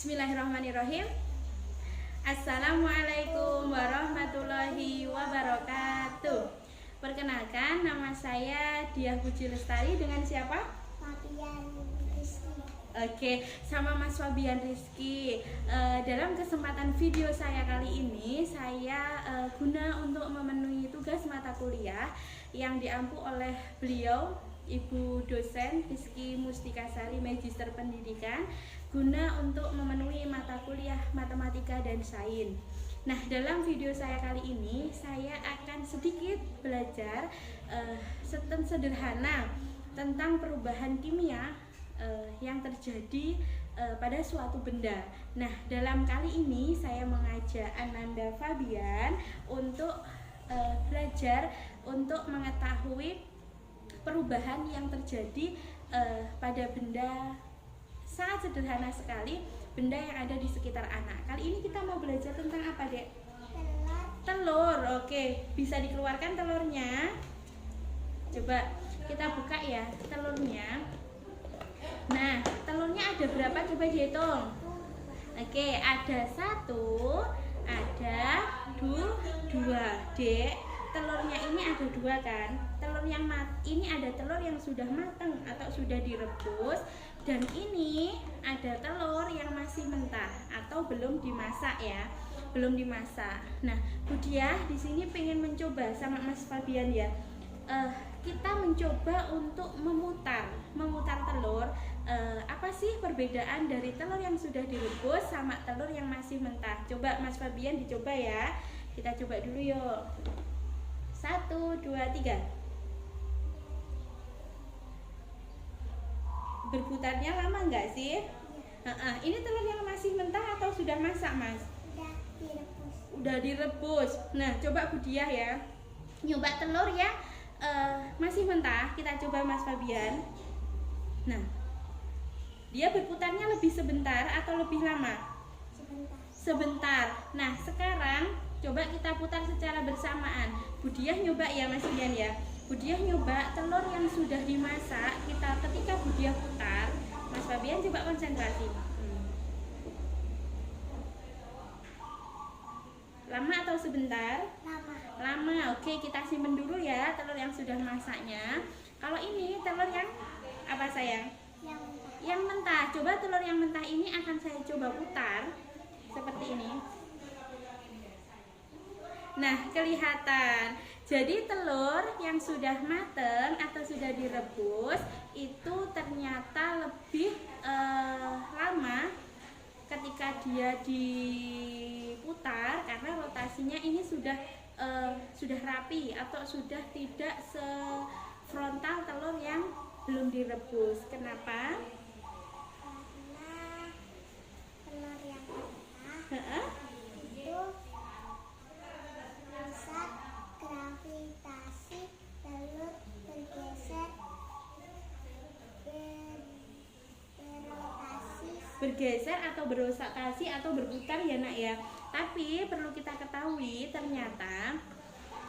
Bismillahirrahmanirrahim. Assalamualaikum warahmatullahi wabarakatuh. Perkenalkan, nama saya Diah Puji Lestari. Dengan siapa? Fabian Rizky. Oke, sama Mas Fabian Rizky. Dalam kesempatan video saya kali ini, saya guna untuk memenuhi tugas mata kuliah yang diampu oleh beliau, Ibu dosen Rizky Mustikasari, Magister Pendidikan, guna untuk memenuhi mata kuliah matematika dan sains. Nah, dalam video saya kali ini, saya akan sedikit belajar sederhana tentang perubahan kimia yang terjadi pada suatu benda. Nah, dalam kali ini saya mengajak Ananda Fabian untuk belajar untuk mengetahui perubahan yang terjadi pada benda sangat sederhana sekali, benda yang ada di sekitar anak. Kali ini kita mau belajar tentang apa, Dek? Telur. Oke, bisa dikeluarkan telurnya. Coba kita buka ya telurnya. Nah, telurnya ada berapa? Coba dihitung. Oke, ada 1, ada 2. Dek, telurnya ini ada 2 kan? Telur yang ini ada telur yang sudah matang atau sudah direbus, dan ini ada telur yang masih mentah atau belum dimasak ya, belum dimasak. Nah, Bu Diah di sini pengen mencoba sama Mas Fabian ya. Kita mencoba untuk memutar telur. Apa sih perbedaan dari telur yang sudah direbus sama telur yang masih mentah? Coba Mas Fabian dicoba ya. Kita coba dulu yuk. 1, 2, 3. Berputarnya lama nggak sih? Ini telur yang masih mentah atau sudah masak, Mas? Udah direbus. Nah, coba Bu Diah ya, nyoba telur ya masih mentah. Kita coba Mas Fabian. Nah, dia berputarnya lebih sebentar atau lebih lama? Sebentar. Nah, sekarang coba kita putar secara bersamaan. Bu Diah nyoba ya Mas Fabian ya. Bu Diah nyoba telur yang sudah dimasak. Ketika Bu Diah putar, Mas Fabian coba konsentrasi. Lama atau sebentar? Lama. Oke, kita simpen dulu ya telur yang sudah masaknya. Kalau ini telur yang apa sayang? Yang mentah. Coba telur yang mentah ini akan saya coba putar seperti ini. Nah, kelihatan. Jadi telur yang sudah mateng atau sudah direbus itu ternyata lebih lama ketika dia diputar, karena rotasinya ini sudah rapi atau sudah tidak sefrontal telur yang belum direbus. Kenapa? Karena telur yang mentah itu pusat gravitasi telur bergeser atau berotasi atau berputar ya nak ya. Tapi perlu kita ketahui ternyata,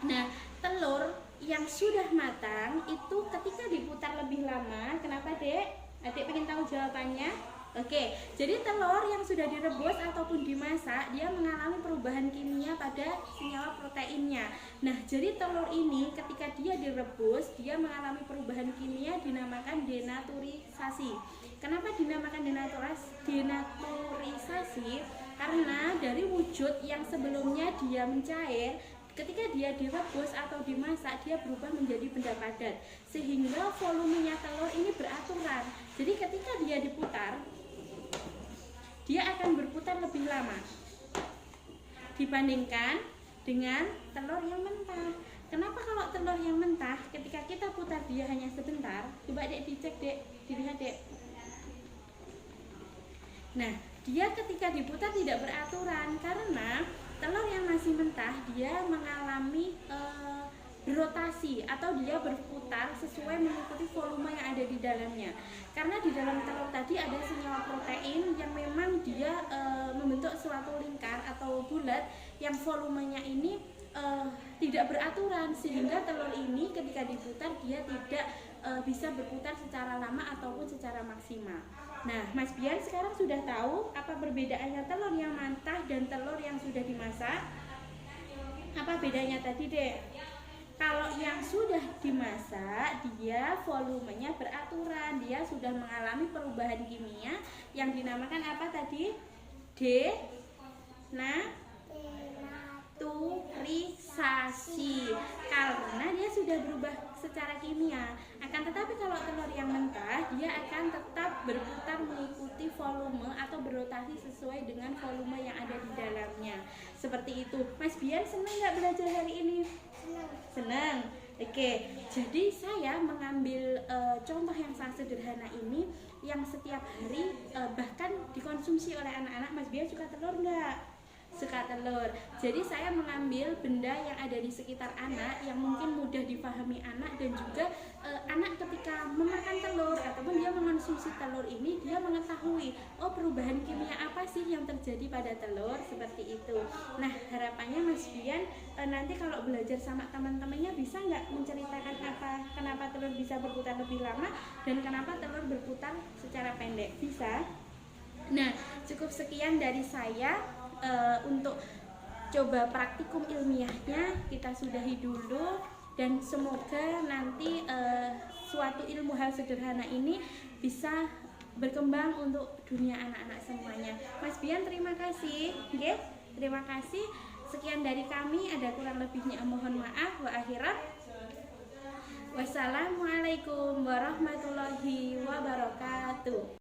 nah, telur yang sudah matang itu ketika diputar lebih lama. Kenapa, Dek? Adik pengen tahu jawabannya? Oke, jadi telur yang sudah direbus ataupun dimasak, dia mengalami perubahan kimia pada senyawa proteinnya. Nah, jadi telur ini ketika dia direbus, dia mengalami perubahan kimia dinamakan denaturisasi. Kenapa dinamakan denaturisasi? Karena dari wujud yang sebelumnya dia mencair, ketika dia direbus atau dimasak, dia berubah menjadi benda padat, sehingga volumenya telur ini beraturan. Jadi ketika dia diputar, dia akan berputar lebih lama dibandingkan dengan telur yang mentah. Kenapa kalau telur yang mentah ketika kita putar dia hanya sebentar? Coba Dek dicek, Dek, dilihat Dek. Nah, dia ketika diputar tidak beraturan karena telur yang masih mentah dia mengalami berotasi atau dia berputar sesuai mengikuti volume yang ada di dalamnya. Karena di dalam telur tadi ada senyawa protein yang memang dia membentuk suatu lingkar atau bulat yang volumenya ini tidak beraturan, sehingga telur ini ketika diputar dia tidak bisa berputar secara lama ataupun secara maksimal. Nah, Mas Bian sekarang sudah tahu apa perbedaannya telur yang mentah dan telur yang sudah dimasak? Apa bedanya tadi, Dek? Kalau yang sudah dimasak, dia volumenya beraturan, dia sudah mengalami perubahan kimia yang dinamakan apa tadi? Denaturisasi. Karena dia sudah berubah secara kimia. Akan tetapi kalau telur yang mentah, dia akan tetap berputar mengikuti volume atau berotasi sesuai dengan volume yang ada di dalamnya. Seperti itu. Mas Bian senang nggak belajar hari ini? Senang. Oke, jadi saya mengambil contoh yang sangat sederhana ini yang setiap hari bahkan dikonsumsi oleh anak-anak. Mas Bian suka telur nggak? Suka telur. Jadi saya mengambil benda yang ada di sekitar anak yang mungkin mudah dipahami anak, dan juga anak ketika memakan telur ataupun dia mengonsumsi telur ini, dia mengetahui oh perubahan kimia apa sih yang terjadi pada telur, seperti itu. Nah, harapannya Mas Bian nanti kalau belajar sama teman-temannya bisa nggak menceritakan kenapa telur bisa berputar lebih lama dan kenapa telur berputar secara pendek. Bisa? Nah, cukup sekian dari saya. Untuk coba praktikum ilmiahnya kita sudahi dulu, dan semoga nanti suatu ilmu hal sederhana ini bisa berkembang untuk dunia anak-anak semuanya. Mas Bian terima kasih, okay? Terima kasih. Sekian dari kami, ada kurang lebihnya mohon maaf. Wassalamualaikum warahmatullahi wabarakatuh.